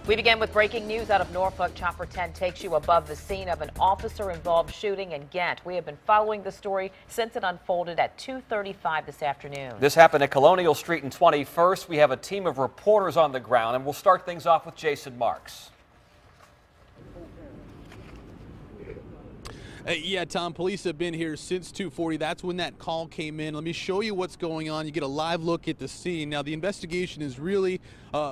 We begin with breaking news out of Norfolk. Chopper 10 takes you above the scene of an officer-involved shooting in Ghent. We have been following the story since it unfolded at 2:35 this afternoon. This happened at Colonial Street and 21st. We have a team of reporters on the ground, and we'll start things off with Jason Marks. Yeah, Tom, police have been here since 2:40. That's when that call came in. Let me show you what's going on. You get a live look at the scene. Now, the investigation is really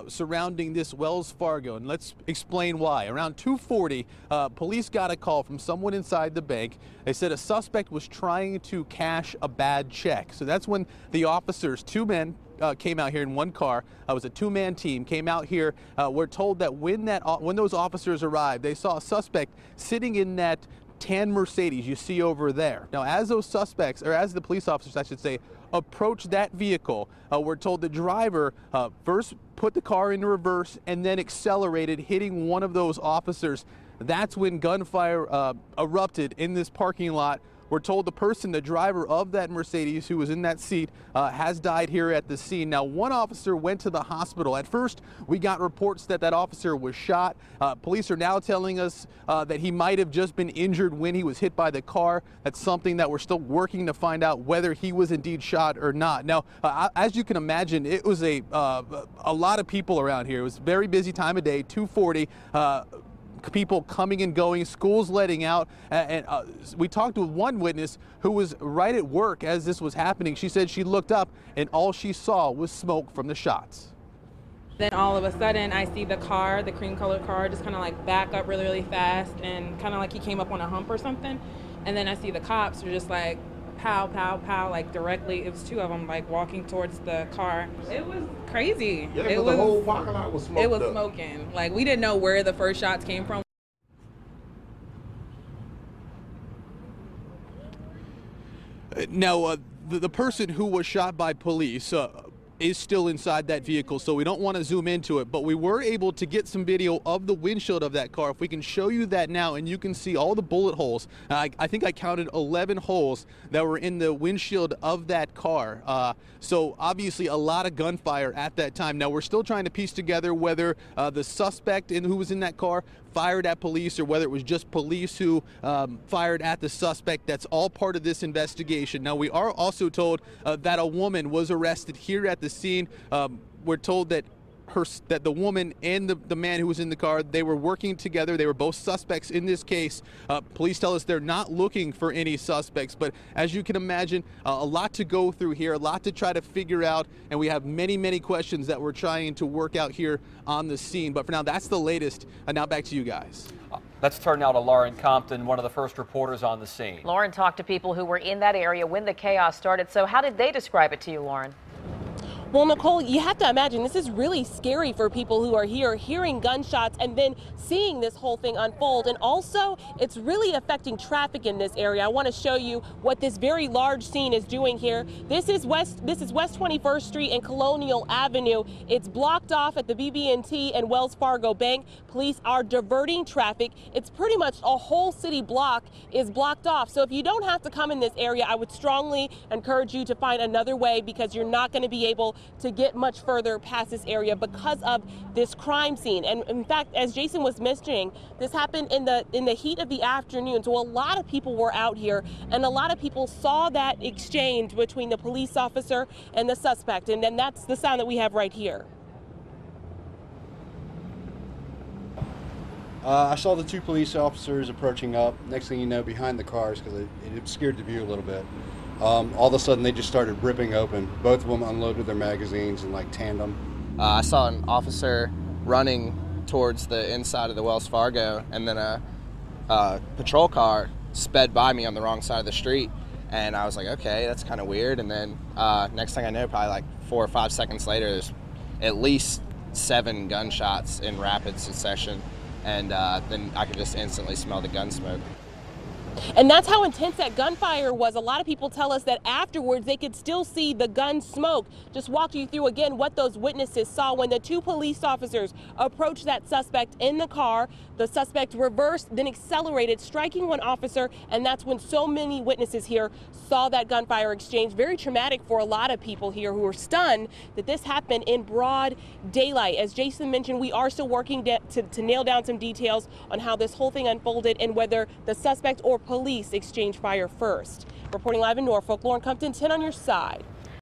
surrounding this Wells Fargo, and let's explain why. Around 2:40, police got a call from someone inside the bank. They said a suspect was trying to cash a bad check. So that's when the officers, two men, came out here in one car. It was a two-man team, came out here. We're told that when those officers arrived, they saw a suspect sitting in that tan Mercedes you see over there. Now, as those suspects, or as the police officers, I should say, approached that vehicle, we're told the driver first put the car into reverse and then accelerated, hitting one of those officers. That's when gunfire erupted in this parking lot. We're told the driver of that Mercedes who was in that seat has died here at the scene. Now, one officer went to the hospital. At first, we got reports that that officer was shot. Police are now telling us that he might have just been injured when he was hit by the car. That's something that we're still working to find out whether he was indeed shot or not. Now, as you can imagine, it was a lot of people around here. It was a very busy time of day, 2:40. People coming and going, schools letting out, and we talked with one witness who was right at work as this was happening. She said she looked up and all she saw was smoke from the shots. Then all of a sudden I see the car, the cream colored car, just kind of like back up really, really fast, and kind of like he came up on a hump or something. And then I see the cops were just like pow, pow, pow, like directly. It was two of them like walking towards the car. It was crazy. Yeah, it was, the whole parking lot was smoked. It was up. smoking. Like, we didn't know where the first shots came from. Now, the person who was shot by police is still inside that vehicle, so we don't want to zoom into it, but we were able to get some video of the windshield of that car. If we can show you that now, and you can see all the bullet holes. I think I counted 11 holes that were in the windshield of that car. So obviously a lot of gunfire at that time. Now, we're still trying to piece together whether the suspect who was in that car fired at police or whether it was just police who fired at the suspect. That's all part of this investigation. Now, we are also told that a woman was arrested here at the scene. We're told that the woman and the man who was in the car, they were working together. They were both suspects in this case. Police tell us they're not looking for any suspects, but as you can imagine, a lot to go through here, a lot to try to figure out, and we have many, many questions that we're trying to work out here on the scene. But for now, that's the latest. Now back to you guys. Let's turn now to Lauren Compton, one of the first reporters on the scene. Lauren talked to people who were in that area when the chaos started. So how did they describe it to you, Lauren? Well, Nicole, you have to imagine this is really scary for people who are here hearing gunshots and then seeing this whole thing unfold. And also, it's really affecting traffic in this area. I want to show you what this very large scene is doing here. This is West 21st Street and Colonial Avenue. It's blocked off at the BB&T and Wells Fargo Bank. Police are diverting traffic. It's pretty much a whole city block is blocked off. So if you don't have to come in this area, I would strongly encourage you to find another way, because you're not going to be able to get much further past this area because of this crime scene. And in fact, as Jason was mentioning, this happened in the heat of the afternoon. So a lot of people were out here, and a lot of people saw that exchange between the police officer and the suspect. And then that's the sound that we have right here. I saw the two police officers approaching up. Next thing you know, behind the cars, because it obscured the view a little bit. All of a sudden, they just started ripping open. Both of them unloaded their magazines in like tandem. I saw an officer running towards the inside of the Wells Fargo, and then a patrol car sped by me on the wrong side of the street. And I was like, okay, that's kind of weird. And then next thing I know, probably like 4 or 5 seconds later, there's at least 7 gunshots in rapid succession. And then I could just instantly smell the gun smoke. And that's how intense that gunfire was. A lot of people tell us that afterwards they could still see the gun smoke. Just walk you through again what those witnesses saw when the two police officers approached that suspect in the car. The suspect reversed, then accelerated, striking one officer, and that's when so many witnesses here saw that gunfire exchange. Very traumatic for a lot of people here who were stunned that this happened in broad daylight. As Jason mentioned, we are still working to nail down some details on how this whole thing unfolded and whether the suspect or police exchanged fire first. Reporting live in Norfolk, Lauren Compton, 10 on your side.